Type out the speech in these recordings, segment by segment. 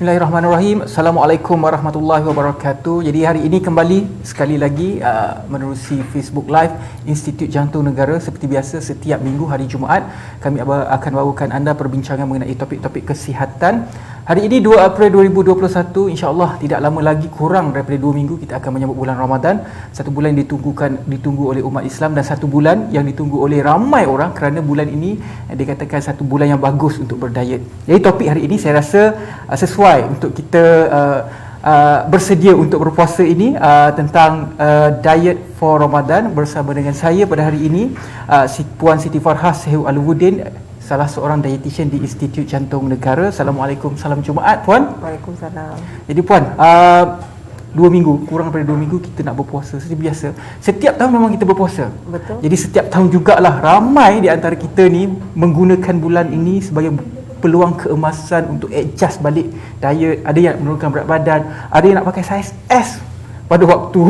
Bismillahirrahmanirrahim. Assalamualaikum warahmatullahi wabarakatuh. Jadi hari ini kembali sekali lagi menerusi Facebook Live Institut Jantung Negara. Seperti biasa setiap minggu hari Jumaat kami akan bawakan anda perbincangan mengenai topik-topik kesihatan. Hari ini 2 April 2021, insya-Allah tidak lama lagi, kurang daripada 2 minggu kita akan menyambut bulan Ramadan. Satu bulan ditunggu oleh umat Islam dan satu bulan yang ditunggu oleh ramai orang kerana bulan ini dikatakan satu bulan yang bagus untuk berdiet. Jadi topik hari ini saya rasa sesuai untuk kita bersedia untuk berpuasa ini, tentang diet for Ramadan bersama dengan saya pada hari ini, Puan Siti Farhah Sehu Alwudin, salah seorang dietitian di Institut Jantung Negara. Assalamualaikum, salam Jumaat Puan. Waalaikumsalam. Jadi Puan, 2 minggu, kurang daripada 2 minggu kita nak berpuasa seperti biasa. Setiap tahun memang kita berpuasa. Betul. Jadi setiap tahun jugalah ramai di antara kita ni menggunakan bulan ini sebagai peluang keemasan untuk adjust balik diet. Ada yang menurunkan berat badan, ada yang nak pakai saiz S pada waktu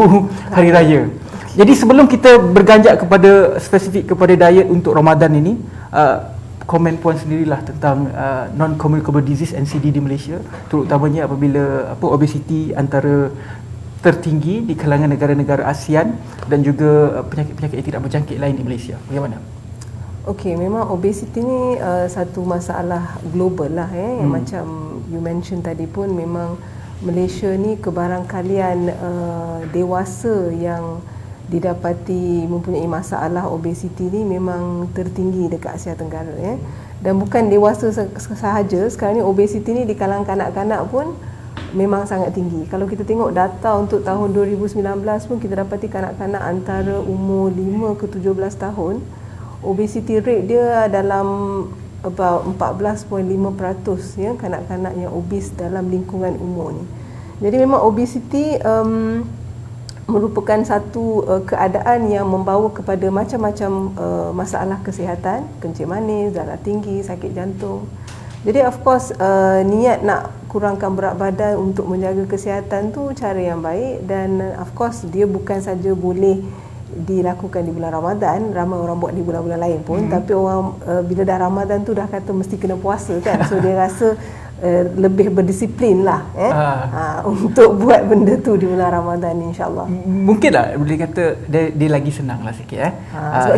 hari raya. Jadi sebelum kita berganjak kepada spesifik kepada diet untuk Ramadan ini, komen Puan sendirilah tentang non-communicable disease NCD di Malaysia, terutamanya apabila obesiti antara tertinggi di kalangan negara-negara ASEAN dan juga penyakit-penyakit yang tidak berjangkit lain di Malaysia. Bagaimana? Okey, memang obesiti ni satu masalah global lah yang macam you mention tadi pun, memang Malaysia ni kebarangkalian dewasa yang didapati mempunyai masalah obesiti ni memang tertinggi dekat Asia Tenggara Dan bukan dewasa sahaja, sekarang ni obesiti ni di kalangan kanak-kanak pun memang sangat tinggi. Kalau kita tengok data untuk tahun 2019 pun, kita dapati kanak-kanak antara umur 5 ke 17 tahun, obesity rate dia dalam about 14.5% kanak-kanak yang obes dalam lingkungan umur ni. Jadi memang obesity merupakan satu keadaan yang membawa kepada macam-macam masalah kesihatan, kencing manis, darah tinggi, sakit jantung. Jadi of course niat nak kurangkan berat badan untuk menjaga kesihatan tu cara yang baik, dan of course dia bukan saja boleh dilakukan di bulan Ramadan, ramai orang buat di bulan-bulan lain pun, tapi orang bila dah Ramadan tu dah kata mesti kena puasa kan, so dia rasa lebih berdisiplin lah untuk buat benda tu di bulan Ramadan ni, insyaAllah. Mungkin lah boleh kata dia lagi senang lah sikit sebab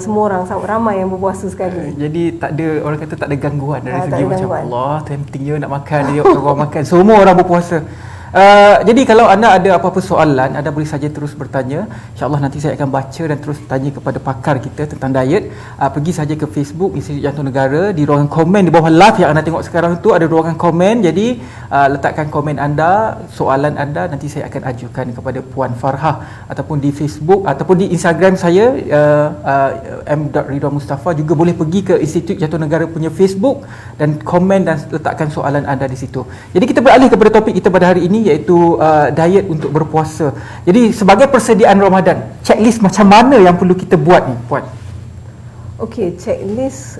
semua orang ramai yang berpuasa sekali. Jadi tak ada, orang kata tak ada gangguan dari segi macam Allah temptingnya nak makan, dia orang makan, semua orang berpuasa. Jadi kalau anda ada apa-apa soalan, anda boleh saja terus bertanya. InsyaAllah nanti saya akan baca dan terus tanya kepada pakar kita tentang diet. Pergi saja ke Facebook Institut Jantung Negara, di ruangan komen di bawah live yang anda tengok sekarang tu ada ruangan komen. Jadi letakkan komen anda, soalan anda, nanti saya akan ajukan kepada Puan Farhah, ataupun di Facebook ataupun di Instagram saya m.ridwan mustafa. Juga boleh pergi ke Institut Jantung Negara punya Facebook dan komen dan letakkan soalan anda di situ. Jadi kita beralih kepada topik kita pada hari ini, iaitu diet untuk berpuasa. Jadi sebagai persediaan Ramadan, checklist macam mana yang perlu kita buat ni Puan? Okey, checklist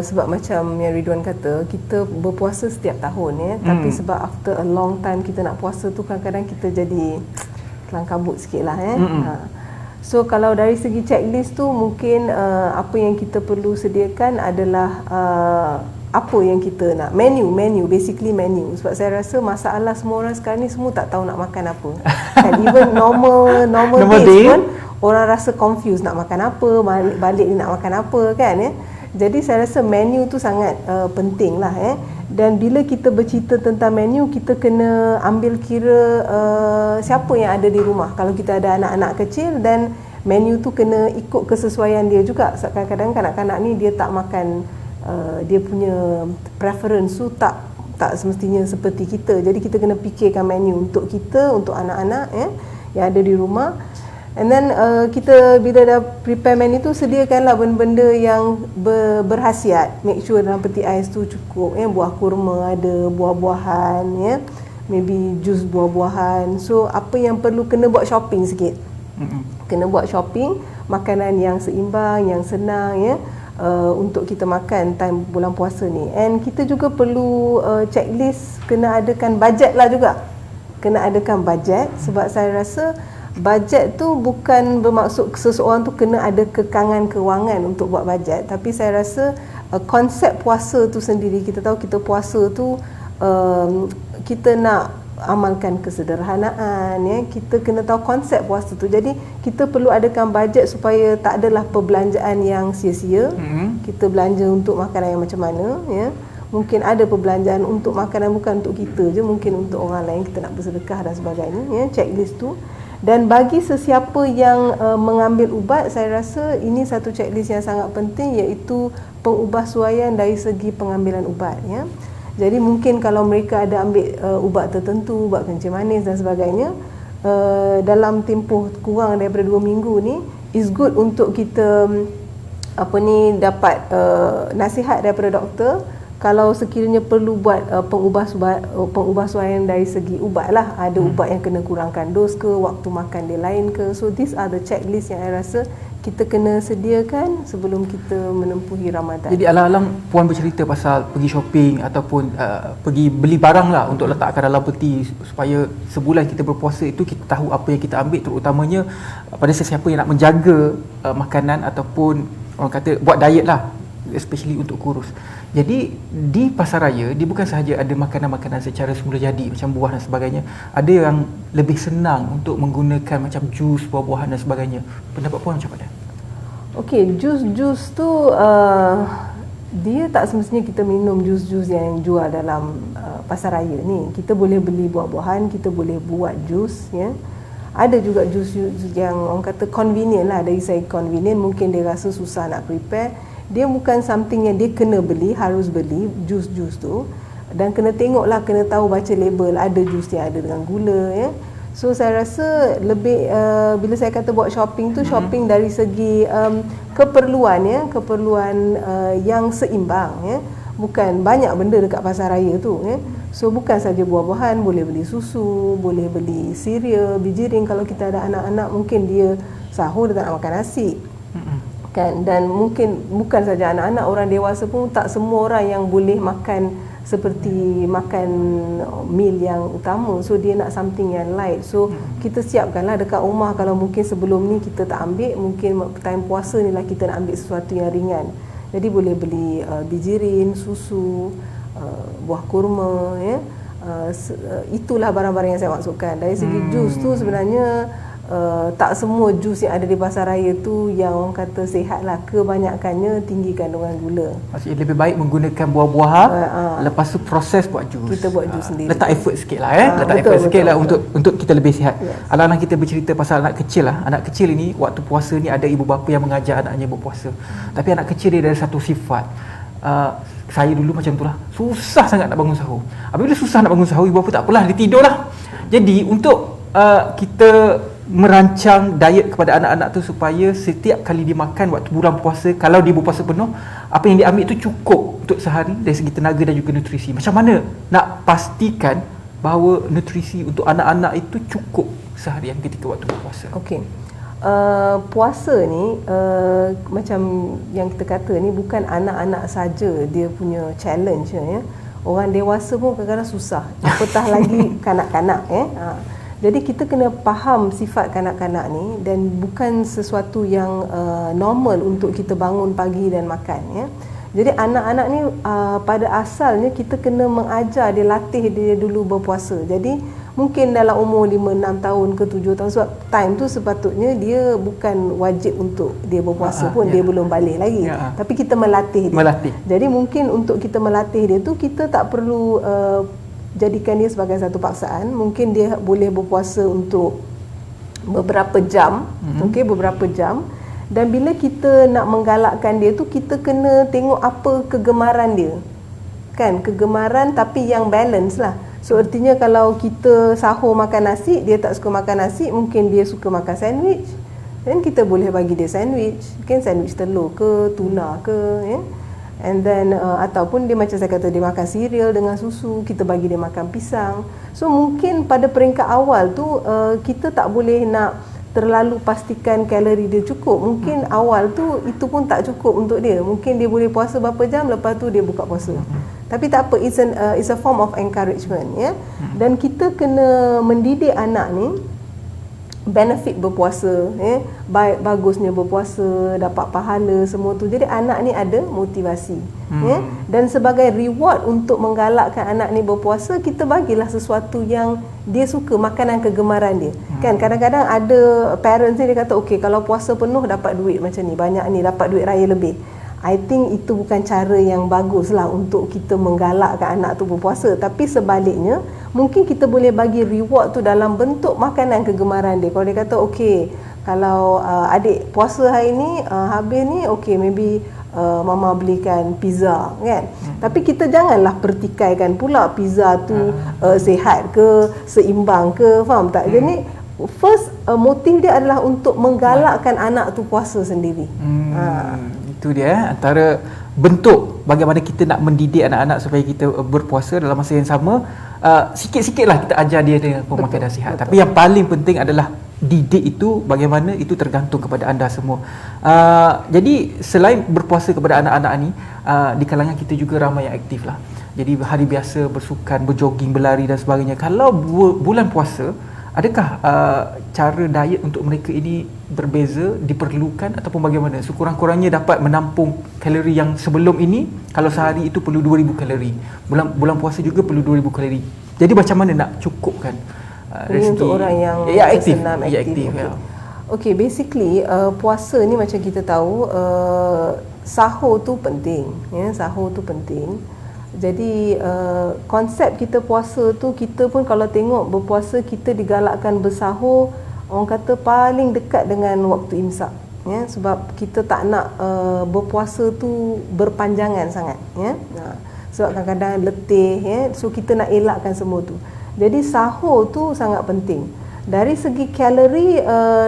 sebab macam yang Ridwan kata, kita berpuasa setiap tahun tapi sebab after a long time kita nak puasa tu, kadang-kadang kita jadi kelang kabut sikit lah So kalau dari segi checklist tu, mungkin apa yang kita perlu sediakan adalah apa yang kita nak, menu, basically menu. Sebab saya rasa masalah semua orang sekarang ni, semua tak tahu nak makan apa. And even normal days pun orang rasa confused nak makan apa, balik ni nak makan apa kan Jadi saya rasa menu tu sangat penting lah Dan bila kita bercerita tentang menu, kita kena ambil kira siapa yang ada di rumah. Kalau kita ada anak-anak kecil, dan menu tu kena ikut kesesuaian dia juga. Sebab kadang-kadang kanak-kanak ni dia tak makan, dia punya preference tu tak semestinya seperti kita. Jadi kita kena fikirkan menu untuk kita, untuk anak-anak yang ada di rumah. And then kita bila dah prepare menu tu, sediakanlah benda-benda yang berkhasiat. Make sure dalam peti ais tu cukup buah kurma ada, buah-buahan maybe jus buah-buahan. So apa yang perlu, kena buat shopping sikit. Kena buat shopping makanan yang seimbang, yang senang untuk kita makan time bulan puasa ni. And kita juga perlu checklist, kena adakan bajet lah juga. Kena adakan bajet, sebab saya rasa bajet tu bukan bermaksud seseorang tu kena ada kekangan kewangan untuk buat bajet, tapi saya rasa konsep puasa tu sendiri, kita tahu kita puasa tu kita nak amalkan kesederhanaan, ya, kita kena tahu konsep puasa tu. Jadi kita perlu adakan bajet supaya tak adalah perbelanjaan yang sia-sia. Kita belanja untuk makanan yang macam mana, ya. Mungkin ada perbelanjaan untuk makanan bukan untuk kita je, mungkin untuk orang lain, kita nak bersedekah dan sebagainya, ya, checklist tu. Dan bagi sesiapa yang mengambil ubat, saya rasa ini satu checklist yang sangat penting, iaitu pengubahsuaian dari segi pengambilan ubat, ya. Jadi mungkin kalau mereka ada ambil ubat tertentu, ubat kencing manis dan sebagainya, dalam tempoh kurang daripada 2 minggu ni, is good untuk kita dapat nasihat daripada doktor kalau sekiranya perlu buat pengubahsuaian dari segi ubat lah. Ada ubat yang kena kurangkan dos ke, waktu makan dia lain ke. So these are the checklist yang saya rasa kita kena sediakan sebelum kita menempuhi Ramadan. Jadi alang-alang puan bercerita pasal pergi shopping ataupun pergi beli barang lah untuk letakkan dalam peti, supaya sebulan kita berpuasa itu kita tahu apa yang kita ambil, terutamanya pada sesiapa yang nak menjaga makanan ataupun orang kata buat diet lah, especially untuk kurus. Jadi di pasaraya dia bukan sahaja ada makanan-makanan secara semula jadi macam buah dan sebagainya, ada yang lebih senang untuk menggunakan macam jus, buah-buahan dan sebagainya. Pendapat puan macam mana? Okey, jus tu dia tak semestinya kita minum jus-jus yang jual dalam pasaraya ni. Kita boleh beli buah-buahan, kita boleh buat jus, ya. Ada juga jus yang orang kata convenient lah, dari segi convenient, mungkin dia rasa susah nak prepare. Dia bukan something yang dia kena beli, harus beli jus-jus tu, dan kena tengoklah, kena tahu baca label, ada jus yang ada dengan gula, ya. So saya rasa lebih bila saya kata buat shopping tu, shopping dari segi keperluan, ya, keperluan yang seimbang, ya. Bukan banyak benda dekat pasar raya tu, ya. So bukan saja buah-buahan, boleh beli susu, boleh beli cereal, bijiring. Kalau kita ada anak-anak, mungkin dia sahur dia tak nak makan nasi, kan. Dan mungkin bukan saja anak-anak, orang dewasa pun tak semua orang yang boleh makan seperti makan meal yang utama. So dia nak something yang light. So kita siapkanlah dekat rumah. Kalau mungkin sebelum ni kita tak ambil, mungkin time puasa ni lah kita nak ambil sesuatu yang ringan. Jadi boleh beli bijirin, susu, buah kurma, ya. Itulah barang-barang yang saya maksudkan. Dari segi jus tu sebenarnya tak semua jus yang ada di pasar raya tu yang orang kata sihat lah. Kebanyakannya tinggi kandungan gula. Maksudnya lebih baik menggunakan buah-buahan, lepas tu proses buat jus. Kita buat jus sendiri. Letak effort sikit lah, letak effort sikit lah untuk kita lebih sihat. Alang-alang kita bercerita pasal anak kecil lah. Anak kecil ini waktu puasa ni ada ibu bapa yang mengajar anaknya berpuasa. Tapi anak kecil dia ada satu sifat. Saya dulu macam tu lah, susah sangat nak bangun sahur. Apabila susah nak bangun sahur, ibu bapa tak apalah, dia tidur lah. Jadi untuk kita merancang diet kepada anak-anak tu supaya setiap kali dia makan waktu bulan puasa, kalau dia berpuasa penuh, apa yang dia ambil tu cukup untuk sehari dari segi tenaga dan juga nutrisi. Macam mana nak pastikan bahawa nutrisi untuk anak-anak itu cukup seharian ketika waktu berpuasa? Okey. Puasa ni macam yang kita kata ni, bukan anak-anak saja dia punya challenge, ya. Orang dewasa pun kadang-kadang susah, apatah lagi kanak-kanak, ya. Jadi kita kena faham sifat kanak-kanak ni, dan bukan sesuatu yang normal untuk kita bangun pagi dan makan, ya. Jadi anak-anak ni pada asalnya kita kena mengajar dia, latih dia dulu berpuasa. Jadi mungkin dalam umur 5-6 tahun ke 7 tahun, sebab time tu sepatutnya dia bukan wajib untuk dia berpuasa pun, dia belum balik lagi. Tapi kita melatih dia. Jadi mungkin untuk kita melatih dia tu, kita tak perlu jadikan dia sebagai satu paksaan. Mungkin dia boleh berpuasa untuk beberapa jam, beberapa jam. Dan bila kita nak menggalakkan dia tu, kita kena tengok apa kegemaran dia, kan, kegemaran tapi yang balance lah. So artinya kalau kita sahur makan nasi, dia tak suka makan nasi, mungkin dia suka makan sandwich, dan kita boleh bagi dia sandwich, mungkin sandwich telur ke, tuna ke, ya. And then ataupun dia macam saya kata, dia makan cereal dengan susu, kita bagi dia makan pisang. So mungkin pada peringkat awal tu kita tak boleh nak terlalu pastikan kalori dia cukup. Mungkin awal tu itu pun tak cukup untuk dia. Mungkin dia boleh puasa berapa jam, lepas tu dia buka puasa. Tapi tak apa, it's a form of encouragement, ya. Dan kita kena mendidik anak ni benefit berpuasa, bagusnya berpuasa, dapat pahala semua tu. Jadi anak ni ada motivasi, dan sebagai reward untuk menggalakkan anak ni berpuasa, kita bagilah sesuatu yang dia suka, makanan kegemaran dia. Kan kadang-kadang ada parents ni dia kata okey, kalau puasa penuh dapat duit macam ni, banyak ni, dapat duit raya lebih. I think itu bukan cara yang bagus lah untuk kita menggalakkan anak tu berpuasa. Tapi sebaliknya, mungkin kita boleh bagi reward tu dalam bentuk makanan kegemaran dia. Kalau dia kata okey, kalau adik puasa hari ni, habis ni okey, maybe mama belikan pizza, kan. Tapi kita janganlah pertikaikan pula pizza tu sihat ke, seimbang ke, faham tak? Jadi first motif dia adalah untuk menggalakkan anak tu puasa sendiri. Itu dia, antara bentuk bagaimana kita nak mendidik anak-anak supaya kita berpuasa. Dalam masa yang sama, sikit-sikitlah kita ajar dia pemakanan sihat. Tapi yang paling penting adalah didik itu bagaimana, itu tergantung kepada anda semua. Jadi selain berpuasa kepada anak-anak ni, di kalangan kita juga ramai yang aktif lah. Jadi hari biasa bersukan, berjoging, berlari dan sebagainya. Kalau bulan puasa, adakah cara diet untuk mereka ini berbeza, diperlukan ataupun bagaimana? Sekurang-kurangnya dapat menampung kalori yang sebelum ini. Kalau sehari itu perlu 2000 kalori. Bulan puasa juga perlu 2000 kalori. Jadi macam mana nak cukupkan ini untuk orang yang aktif. aktif. Okay, basically puasa ni macam kita tahu, sahur tu penting, sahur tu penting. Jadi konsep kita puasa tu, kita pun kalau tengok berpuasa, kita digalakkan bersahur, orang kata paling dekat dengan waktu imsak, sebab kita tak nak berpuasa tu berpanjangan sangat, sebab kadang-kadang letih, so kita nak elakkan semua tu. Jadi sahur tu sangat penting. Dari segi kalori,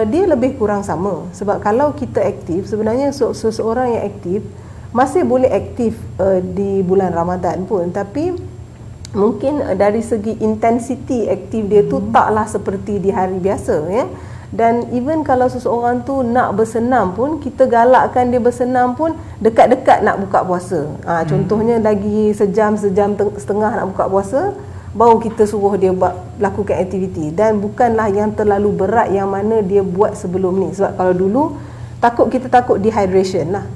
dia lebih kurang sama, sebab kalau kita aktif, sebenarnya seseorang yang aktif masih boleh aktif di bulan Ramadan pun, tapi mungkin dari segi intensity aktif dia tu taklah seperti di hari biasa, Dan even kalau seseorang tu nak bersenam pun, kita galakkan dia bersenam pun dekat-dekat nak buka puasa. Contohnya lagi sejam setengah nak buka puasa, baru kita suruh dia lakukan aktiviti, dan bukanlah yang terlalu berat yang mana dia buat sebelum ni. Sebab kalau dulu kita takut dehydration lah,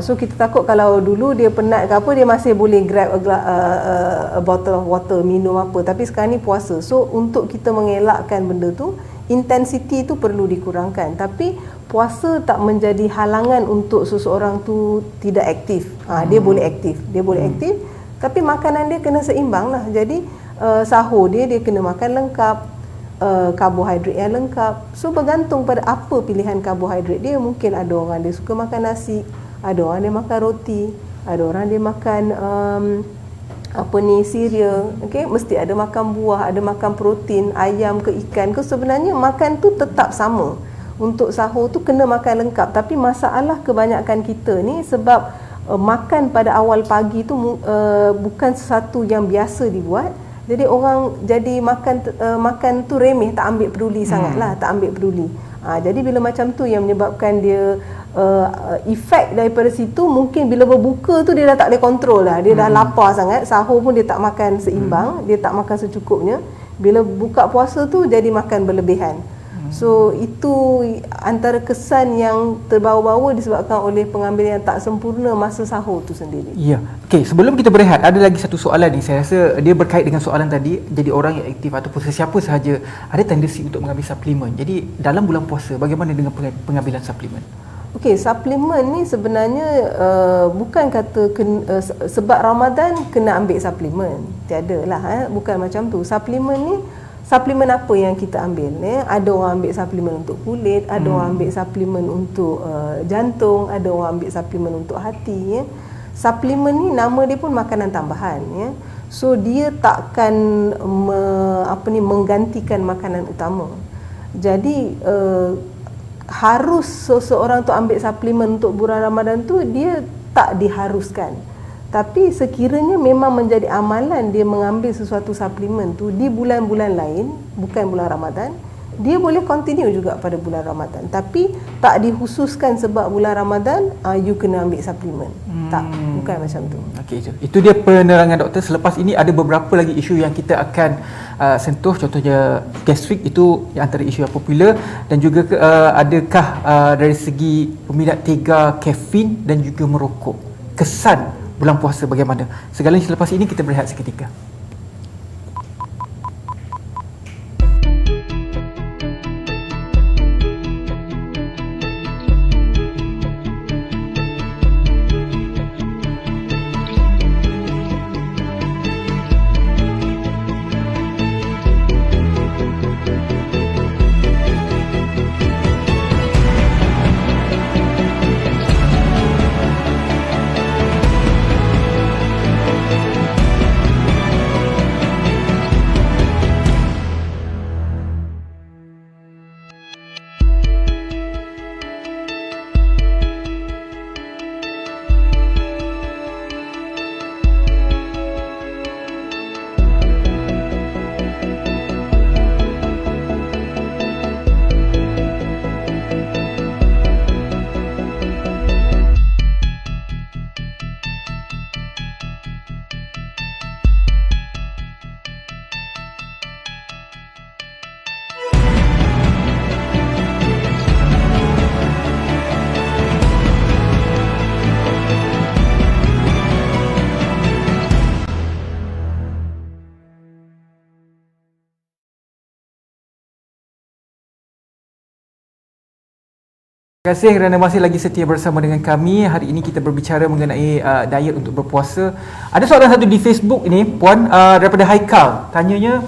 so kita takut kalau dulu dia penat ke apa, dia masih boleh grab a bottle of water, minum apa. Tapi sekarang ni puasa, so untuk kita mengelakkan benda tu, intensity tu perlu dikurangkan. Tapi puasa tak menjadi halangan untuk seseorang tu tidak aktif. Dia boleh aktif, aktif, tapi makanan dia kena seimbang lah. Jadi sahur dia kena makan lengkap, karbohidrat yang lengkap. So bergantung pada apa pilihan karbohidrat dia. Mungkin ada orang dia suka makan nasi, ada orang dia makan roti, ada orang dia makan cereal, mesti ada makan buah, ada makan protein, ayam ke ikan ke. Sebenarnya makan tu tetap sama. Untuk sahur tu kena makan lengkap. Tapi masalah kebanyakan kita ni, sebab makan pada awal pagi tu bukan sesuatu yang biasa dibuat. Jadi orang jadi makan tu remeh, tak ambil peduli sangatlah, tak ambil peduli. Jadi bila macam tu yang menyebabkan dia efek daripada situ, mungkin bila berbuka tu dia dah tak boleh kontrol lah. Dia dah lapar sangat, sahur pun dia tak makan seimbang, dia tak makan secukupnya. Bila buka puasa tu jadi makan berlebihan. So itu antara kesan yang terbawa-bawa disebabkan oleh pengambilan yang tak sempurna masa sahur tu sendiri. Ya. Okey, sebelum kita berehat, ada lagi satu soalan ni. Saya rasa dia berkait dengan soalan tadi. Jadi orang yang aktif ataupun sesiapa sahaja ada tendensi untuk mengambil suplemen. Jadi dalam bulan puasa, bagaimana dengan pengambilan suplemen? Okey, suplemen ni sebenarnya bukan kata sebab Ramadan kena ambil suplemen. Tiada lah, bukan macam tu. Suplemen apa yang kita ambil? Ada orang ambil suplemen untuk kulit, ada orang ambil suplemen untuk jantung, ada orang ambil suplemen untuk hati. Suplemen ni nama dia pun makanan tambahan. So dia takkan menggantikan makanan utama. Jadi harus seseorang tu ambil suplemen untuk bulan Ramadan tu, dia tak diharuskan. Tapi sekiranya memang menjadi amalan dia mengambil sesuatu suplemen tu di bulan-bulan lain, bukan bulan Ramadan, dia boleh continue juga pada bulan Ramadan, tapi tak dikhususkan sebab bulan Ramadan you kena ambil suplemen. Tak, bukan macam tu. Okey, itu dia penerangan doktor. Selepas ini ada beberapa lagi isu yang kita akan sentuh, contohnya gastrik, itu antara isu yang popular, dan juga adakah dari segi peminat tega kafein dan juga merokok, kesan bulan puasa bagaimana. Segalanya selepas ini, kita berehat seketika. Terima kasih kerana masih lagi setia bersama dengan kami. Hari ini kita berbicara mengenai diet untuk berpuasa. Ada soalan satu di Facebook ini, Puan, daripada Haikal. Tanyanya,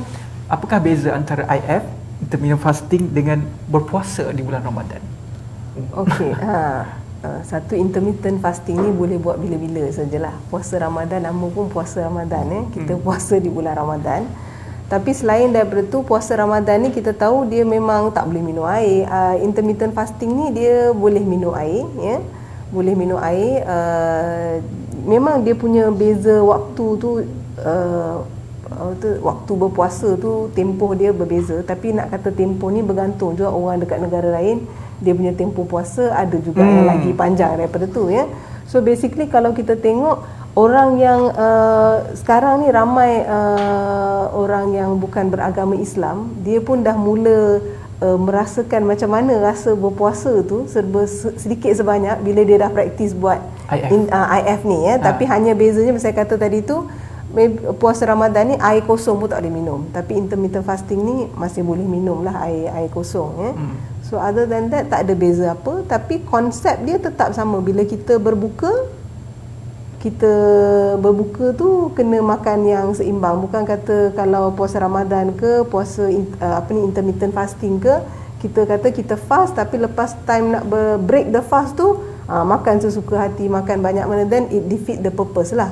apakah beza antara IF, intermittent fasting, dengan berpuasa di bulan Ramadan? Okey, satu intermittent fasting ni boleh buat bila-bila sajalah. Puasa Ramadan, nama pun puasa Ramadan, kita puasa di bulan Ramadan. Tapi selain daripada tu, puasa Ramadan ni kita tahu dia memang tak boleh minum air. Intermittent fasting ni dia boleh minum air, ya. Boleh minum air. Memang dia punya beza waktu tu, waktu berpuasa tu tempoh dia berbeza. Tapi nak kata tempoh ni bergantung juga orang dekat negara lain, dia punya tempoh puasa ada juga yang lagi panjang daripada tu, ya. So basically kalau kita tengok orang yang sekarang ni ramai orang yang bukan beragama Islam, dia pun dah mula merasakan macam mana rasa berpuasa tu serba sedikit sebanyak bila dia dah praktis buat IF ni, ya. Tapi hanya bezanya saya kata tadi tu, puasa Ramadan ni air kosong pun tak boleh minum, tapi intermittent fasting ni masih boleh minum lah air kosong, ya. So other than that tak ada beza apa, tapi konsep dia tetap sama. Bila kita berbuka tu kena makan yang seimbang. Bukan kata kalau puasa Ramadan ke puasa intermittent fasting ke, kita kata kita fast tapi lepas time nak break the fast tu makan sesuka hati, makan banyak mana, then it defeat the purpose lah,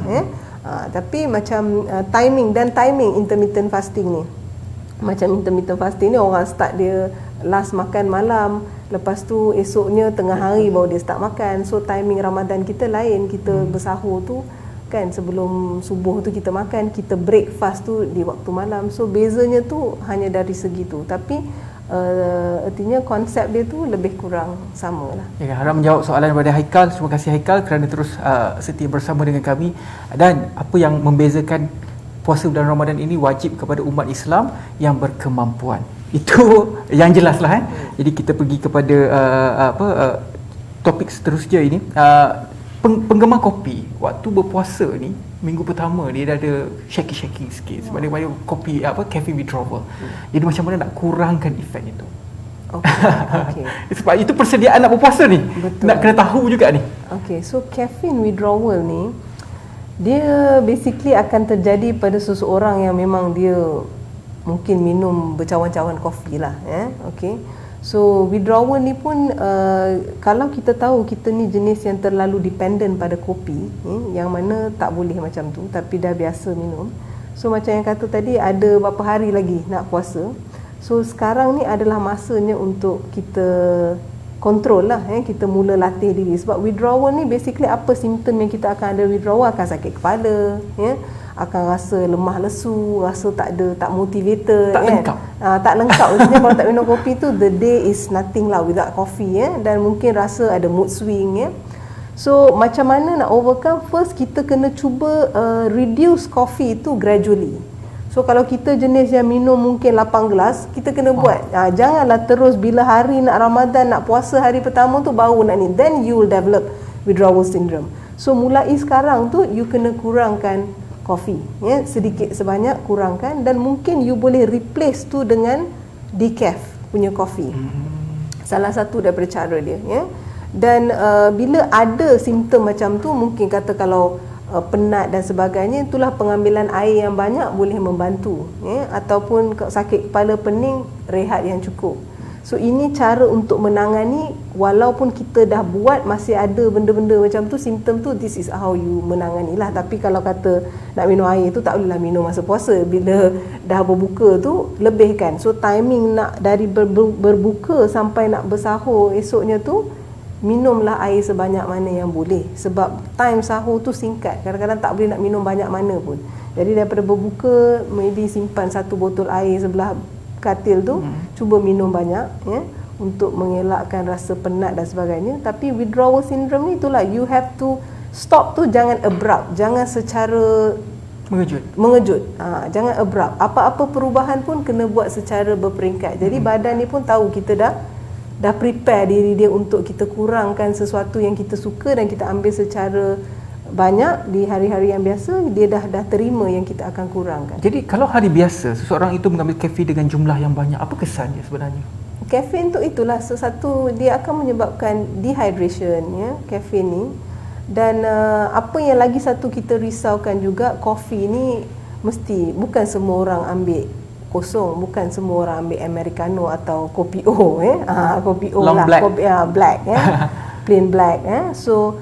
tapi macam timing intermittent fasting ni, macam intermittent fasting ni orang start dia last makan malam, lepas tu esoknya tengah hari baru dia start makan. So timing Ramadan kita lain. Kita bersahur tu kan sebelum subuh tu kita makan, kita break fast tu di waktu malam. So bezanya tu hanya dari segi tu, tapi artinya konsep dia tu lebih kurang sama lah. Ya, harap menjawab soalan daripada Haikal. Terima kasih Haikal kerana terus setia bersama dengan kami. Dan apa yang membezakan puasa bulan Ramadan ini wajib kepada umat Islam yang berkemampuan. Itu yang jelas lah. Jadi kita pergi kepada topik seterusnya ini. Penggemar kopi waktu berpuasa ni, minggu pertama dia dah ada shaking sikit sebab dia banyak kopi caffeine withdrawal. Jadi macam mana nak kurangkan efek itu? Okay. Sebab itu persediaan nak berpuasa ni. Betul. Nak kena tahu juga ni. Okay, so caffeine withdrawal ni dia basically akan terjadi pada seseorang yang memang dia mungkin minum bercawan-cawan kopi lah, ya. Okay. So withdrawal ni pun kalau kita tahu kita ni jenis yang terlalu dependent pada kopi, yang mana tak boleh macam tu tapi dah biasa minum. So macam yang kata tadi, ada berapa hari lagi nak puasa. So sekarang ni adalah masanya untuk kita kontrol lah, kita mula latih diri. Sebab withdrawal ni basically apa simptom yang kita akan ada withdrawal, akan sakit kepala, ya. akan rasa lemah lesu, rasa tak motivated, tak lengkap. Tak lengkap. Maksudnya kalau tak minum kopi tu, the day is nothing lah without coffee, dan mungkin rasa ada mood swing, So macam mana nak overcome? First kita kena cuba reduce coffee tu gradually. So kalau kita jenis yang minum mungkin 8 gelas, kita kena buat. Janganlah terus bila hari nak Ramadan, nak puasa hari pertama tu baru nak ni. Then you will develop withdrawal syndrome. So mulai sekarang tu you kena kurangkan kopi, sedikit sebanyak kurangkan, dan mungkin you boleh replace tu dengan decaf punya kopi. Salah satu daripada cara dia, Dan bila ada simptom macam tu, mungkin kata kalau penat dan sebagainya, itulah pengambilan air yang banyak boleh membantu, ataupun sakit kepala pening, rehat yang cukup. So ini cara untuk menangani. Walaupun kita dah buat, masih ada benda-benda macam tu, simptom tu, this is how you menangani lah. Tapi kalau kata nak minum air tu, tak bolehlah minum masa puasa. Bila dah berbuka tu, lebihkan. So timing nak dari berbuka sampai nak bersahur esoknya tu, minumlah air sebanyak mana yang boleh. Sebab time sahur tu singkat, kadang-kadang tak boleh nak minum banyak mana pun. Jadi daripada berbuka, maybe simpan 1 botol air sebelah katil tu, cuba minum banyak, untuk mengelakkan rasa penat dan sebagainya. Tapi withdrawal syndrome ni, itulah, you have to stop tu, jangan abrupt, jangan secara mengejut. Jangan abrupt. Apa-apa perubahan pun kena buat secara berperingkat. Jadi badan ni pun tahu kita dah prepare diri dia untuk kita kurangkan sesuatu yang kita suka dan kita ambil secara banyak di hari-hari yang biasa, dia dah terima yang kita akan kurangkan. Jadi kalau hari biasa seseorang itu mengambil kafein dengan jumlah yang banyak, apa kesan dia sebenarnya? Kafein tu itulah sesuatu, dia akan menyebabkan dehydration, kafein ni. Dan apa yang lagi satu kita risaukan juga, kopi ni mesti bukan semua orang ambil kosong, bukan semua orang ambil americano atau kopi O, kopi O long lah, black. Kopi black, plain black, so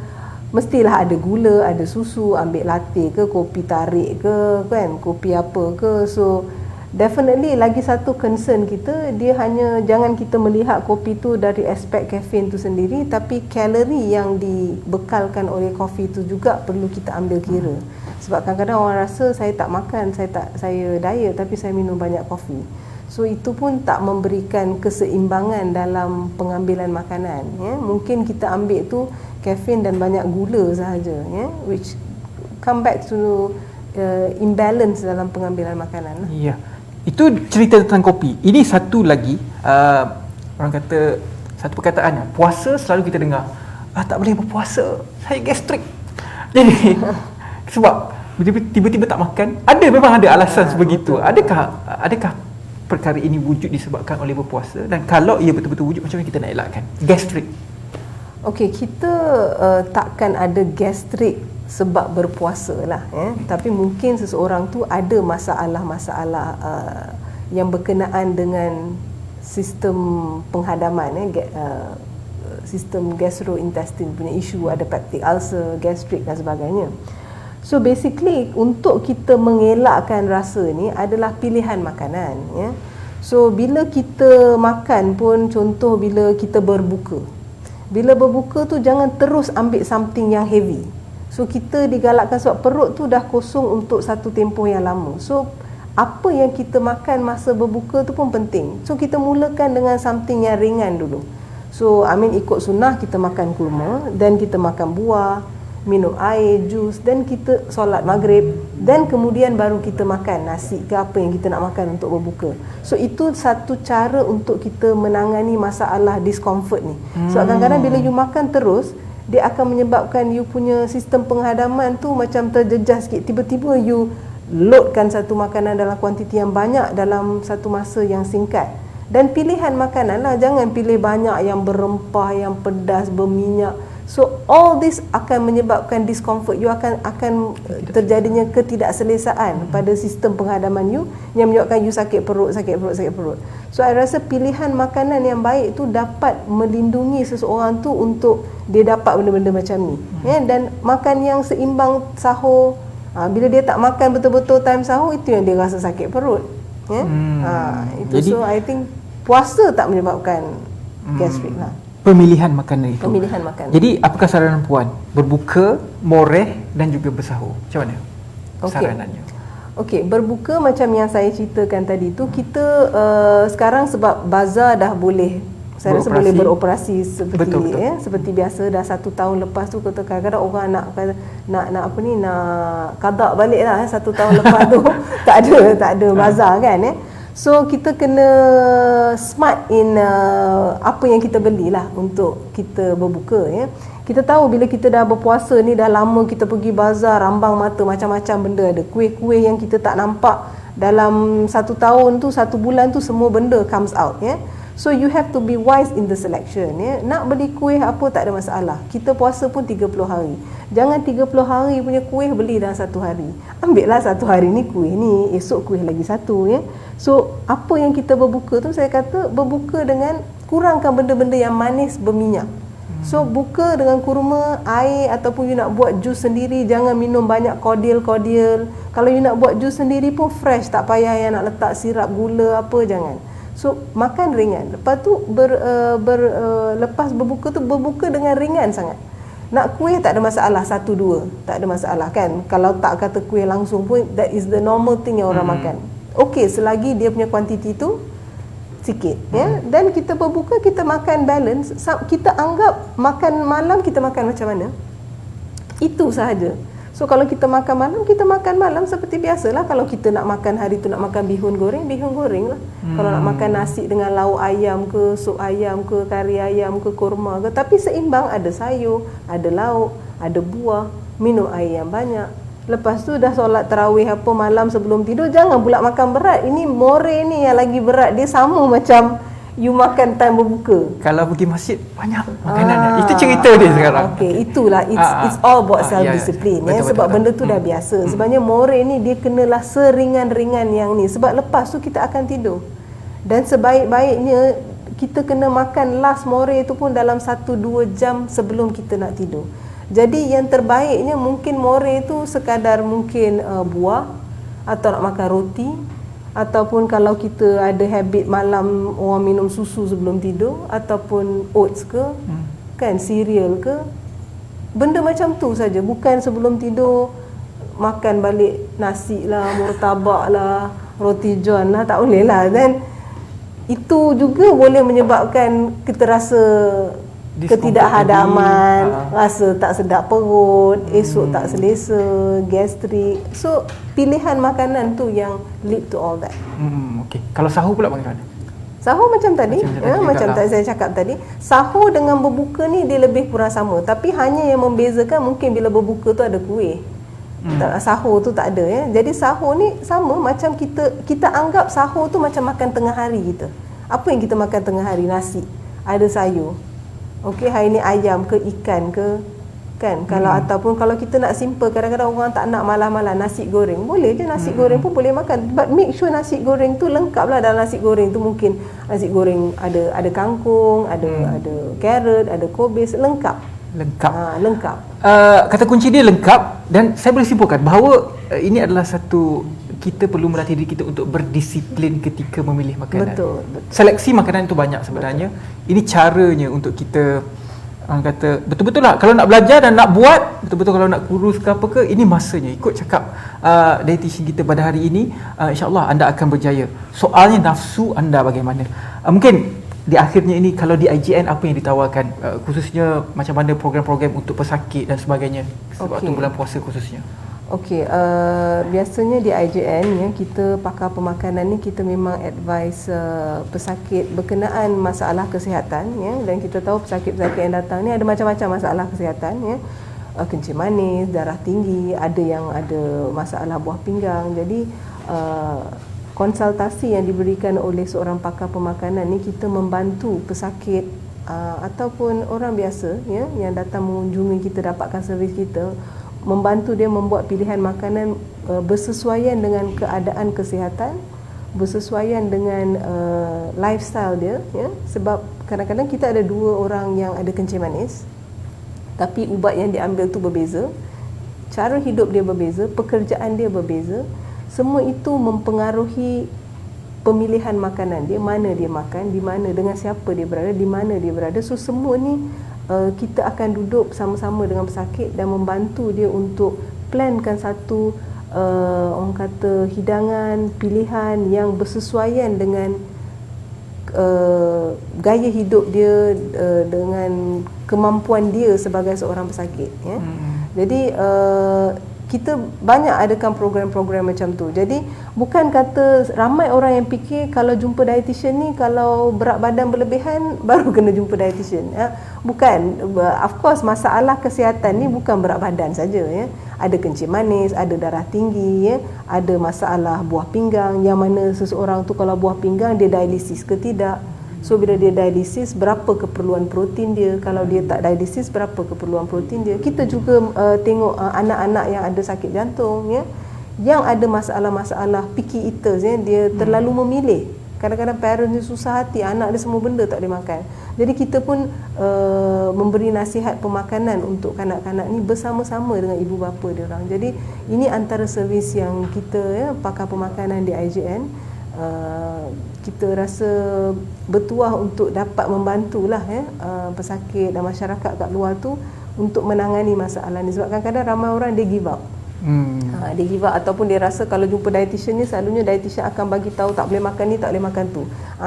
mestilah ada gula, ada susu, ambil latte ke, kopi tarik ke, kan, kopi apa ke. So definitely lagi satu concern kita, dia hanya jangan kita melihat kopi tu dari aspek kafein tu sendiri, tapi kalori yang dibekalkan oleh kopi tu juga perlu kita ambil kira. Sebab kadang-kadang orang rasa saya tak makan, saya diet, tapi saya minum banyak kopi. So itu pun tak memberikan keseimbangan dalam pengambilan makanan, Mungkin kita ambil tu kafein dan banyak gula sahaja, which come back to imbalance dalam pengambilan makanan. Ya. Itu cerita tentang kopi. Ini satu lagi, orang kata, satu perkataan, puasa selalu kita dengar, tak boleh berpuasa, saya gastrik. Jadi sebab tiba-tiba tak makan, memang ada alasan sebegitu. Adakah perkara ini wujud disebabkan oleh berpuasa, dan kalau ia betul-betul wujud, macam mana kita nak elakkan gastrik? Okey, kita takkan ada gastrik sebab berpuasa lah, tapi mungkin seseorang tu ada masalah-masalah yang berkenaan dengan sistem penghadaman, sistem gastrointestinal punya isu, ada peptic ulcer, gastrik dan sebagainya. So basically untuk kita mengelakkan rasa ni adalah pilihan makanan, So bila kita makan pun, contoh bila kita berbuka, tu jangan terus ambil something yang heavy. So kita digalakkan sebab perut tu dah kosong untuk satu tempoh yang lama. So apa yang kita makan masa berbuka tu pun penting. So kita mulakan dengan something yang ringan dulu. So ikut sunnah, kita makan kurma, dan kita makan buah, minum air, jus, dan kita solat maghrib, dan kemudian baru kita makan nasi ke apa yang kita nak makan untuk berbuka. So itu satu cara untuk kita menangani masalah discomfort ni. So kadang-kadang bila you makan terus, dia akan menyebabkan you punya sistem penghadaman tu macam terjejas sikit. Tiba-tiba you loadkan satu makanan dalam kuantiti yang banyak dalam satu masa yang singkat. Dan pilihan makanan lah, jangan pilih banyak yang berempah, yang pedas, berminyak. So all this akan menyebabkan discomfort. You akan terjadinya ketidakselesaan pada sistem penghadaman you, yang menyebabkan you sakit perut. So I rasa pilihan makanan yang baik tu dapat melindungi seseorang tu untuk dia dapat benda-benda macam ni, dan makan yang seimbang sahur. Bila dia tak makan betul-betul time sahur, itu yang dia rasa sakit perut, itu. Jadi, so I think puasa tak menyebabkan gastrik lah. Pemilihan makanan itu. Pemilihan makanan. Jadi apakah saranan puan? Berbuka, moreh dan juga bersahur. Macam mana? saranannya? Okey, berbuka macam yang saya ceritakan tadi tu, kita sekarang sebab bazar dah boleh, saya rasa boleh beroperasi seperti betul. Seperti biasa. Dah 1 tahun lepas tu, kadang-kadang orang nak apa ni, nak qadak balik lah 1 tahun lepas tu tak ada bazar kan. So kita kena smart in apa yang kita belilah untuk kita berbuka. Kita tahu bila kita dah berpuasa ni, dah lama kita pergi bazar, rambang mata macam-macam benda, ada kuih-kuih yang kita tak nampak dalam 1 tahun tu, 1 bulan tu, semua benda comes out. So you have to be wise in the selection. Nak beli kuih apa tak ada masalah. Kita puasa pun 30 hari. Jangan 30 hari punya kuih beli dalam 1 hari. Ambillah 1 hari ni kuih ni, esok kuih lagi 1. So apa yang kita berbuka tu, saya kata berbuka dengan kurangkan benda-benda yang manis berminyak. So buka dengan kurma, air, ataupun you nak buat jus sendiri, jangan minum banyak cordial. Kalau you nak buat jus sendiri pun fresh, tak payah yang nak letak sirap gula apa, jangan. So makan ringan. Lepas tu lepas berbuka tu, berbuka dengan ringan sangat. Nak kuih tak ada masalah, 1-2 tak ada masalah kan. Kalau tak kata kuih langsung pun, that is the normal thing yang orang makan. Okey, selagi dia punya kuantiti tu sikit. Dan kita berbuka, kita makan balance. Kita anggap makan malam kita makan macam mana, itu sahaja. So kalau kita makan malam seperti biasalah. Kalau kita nak makan hari tu, nak makan bihun goreng lah. Kalau nak makan nasi dengan lauk ayam ke, sup ayam ke, kari ayam ke, kurma ke, tapi seimbang, ada sayur, ada lauk, ada buah, minum air yang banyak. Lepas tu dah solat tarawih apa malam sebelum tidur, jangan pula makan berat. Ini more ni yang lagi berat. Dia sama macam you makan time berbuka. Kalau pergi masjid banyak makanan. Itu cerita dia sekarang. Okey, itulah it's all about self discipline. Sebab benda tu dah biasa. Sebenarnya more ni dia kenalah seringan-ringan yang ni, sebab lepas tu kita akan tidur. Dan sebaik-baiknya kita kena makan last more itu pun dalam 1-2 jam sebelum kita nak tidur. Jadi yang terbaiknya mungkin more tu sekadar mungkin buah, atau nak makan roti, ataupun kalau kita ada habit malam orang minum susu sebelum tidur, ataupun oats ke, kan, cereal ke, benda macam tu saja. Bukan sebelum tidur makan balik nasi lah, murtabak lah, roti john lah, tak boleh lah. Dan itu juga boleh menyebabkan kita rasa ketidakhadaman, rasa tak sedap perut, esok tak selesa, gastrik. So pilihan makanan tu yang lead to all that. Okey. Kalau sahur pula bagaimana? Sahur macam tadi, macam tadi saya cakap tadi, sahur dengan berbuka ni dia lebih kurang sama, tapi hanya yang membezakan mungkin bila berbuka tu ada kuih. Sahur tu tak ada. Jadi sahur ni sama macam kita anggap sahur tu macam makan tengah hari kita. Apa yang kita makan tengah hari? Nasi, ada sayur. Okey, hari ni ayam ke, ikan ke, kan. Kalau ataupun kalau kita nak simple, kadang-kadang orang tak nak malam-malam nasi goreng, boleh je nasi goreng pun boleh makan. But make sure nasi goreng tu lengkap lah. Dalam nasi goreng tu mungkin nasi goreng ada kangkung, ada carrot, ada kobis, lengkap. Lengkap. Kata kunci dia lengkap, dan saya boleh simpulkan bahawa ini adalah satu, kita perlu melatih diri kita untuk berdisiplin ketika memilih makanan. Betul. Seleksi makanan itu banyak sebenarnya. Ini caranya untuk kita kata betul-betul lah, kalau nak belajar dan nak buat betul-betul, kalau nak kurus ke apa ke, ini masanya. Ikut cakap dietitian kita pada hari ini, insya-Allah anda akan berjaya. Soalnya nafsu anda bagaimana? Mungkin di akhirnya ini, kalau di IGN apa yang ditawarkan, khususnya macam mana program-program untuk pesakit dan sebagainya waktu bulan puasa khususnya? Okey, biasanya di IJN kita pakar pemakanan ni, kita memang advise pesakit berkenaan masalah kesihatan, dan kita tahu pesakit-pesakit yang datang ni ada macam-macam masalah kesihatan, kencing manis, darah tinggi, ada yang ada masalah buah pinggang. Jadi konsultasi yang diberikan oleh seorang pakar pemakanan ni, kita membantu pesakit ataupun orang biasa yang datang mengunjungi kita, dapatkan servis kita, membantu dia membuat pilihan makanan bersesuaian dengan keadaan kesihatan, bersesuaian dengan lifestyle dia, sebab kadang-kadang kita ada 2 orang yang ada kencing manis, tapi ubat yang diambil tu berbeza, cara hidup dia berbeza, pekerjaan dia berbeza. Semua itu mempengaruhi pemilihan makanan dia, mana dia makan, di mana, dengan siapa dia berada, di mana dia berada. So semua ni kita akan duduk sama-sama dengan pesakit dan membantu dia untuk plankan satu orang kata hidangan, pilihan yang bersesuaian dengan gaya hidup dia, dengan kemampuan dia sebagai seorang pesakit, ya. Jadi kita banyak adakan program-program macam tu. Jadi bukan kata ramai orang yang fikir kalau jumpa dietitian ni, kalau berat badan berlebihan baru kena jumpa dietitian, ya. Bukan, of course masalah kesihatan ni bukan berat badan saja, ya. Ada kencing manis, ada darah tinggi, ya. Ada masalah buah pinggang, yang mana seseorang tu kalau buah pinggang dia dialisis ke tidak. So bila dia dialisis, berapa keperluan protein dia? Kalau dia tak dialisis, berapa keperluan protein dia? Kita juga tengok anak-anak yang ada sakit jantung, ya, yang ada masalah-masalah picky eaters, ya, dia terlalu memilih. Kadang-kadang parents ni susah hati, anak dia semua benda tak boleh makan. Jadi kita pun memberi nasihat pemakanan untuk kanak-kanak ni bersama-sama dengan ibu bapa dia orang. Jadi ini antara servis yang kita, ya, pakar pemakanan di IJN, kita rasa bertuah untuk dapat membantulah, ya, pesakit dan masyarakat kat luar tu untuk menangani masalah ni. Sebab kadang-kadang ramai orang dia give up. Dia give up ataupun dia rasa kalau jumpa dietitian ni selalunya dietitian akan bagi tahu tak boleh makan ni, tak boleh makan tu.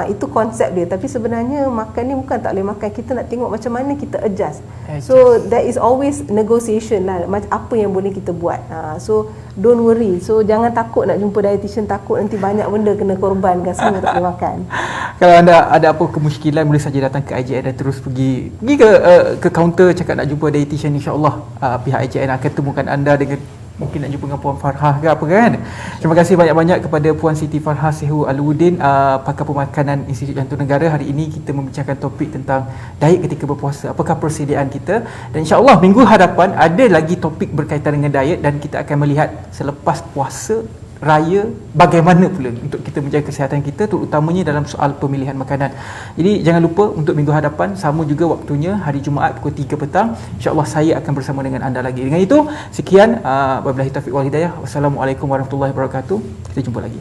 Itu konsep dia, tapi sebenarnya makan ni bukan tak boleh makan, kita nak tengok macam mana kita adjust. So there is always negotiation lah, apa yang boleh kita buat. So don't worry. So jangan takut nak jumpa dietitian, takut nanti banyak benda kena korbankan, semua tak boleh makan. Kalau anda ada apa kemusykilan, boleh saja datang ke IJN dan terus pergi ke kaunter cakap nak jumpa dietitian. InsyaAllah pihak IJN akan temukan anda dengan mungkin nak jumpa dengan Puan Farhah ke apa, kan. Terima kasih banyak-banyak kepada Puan Siti Farhah Sehu Aludin, pakar pemakanan Institut Jantung Negara. Hari ini kita membincangkan topik tentang diet ketika berpuasa, apakah persediaan kita, dan insya-Allah minggu hadapan ada lagi topik berkaitan dengan diet, dan kita akan melihat selepas puasa raya bagaimana pula untuk kita menjaga kesihatan kita, terutamanya dalam soal pemilihan makanan. Jadi jangan lupa untuk minggu hadapan sama juga waktunya, hari Jumaat pukul 3 petang. InsyaAllah saya akan bersama dengan anda lagi. Dengan itu sekian, wabillahi taufiq wal hidayah. Wassalamualaikum warahmatullahi wabarakatuh. Kita jumpa lagi.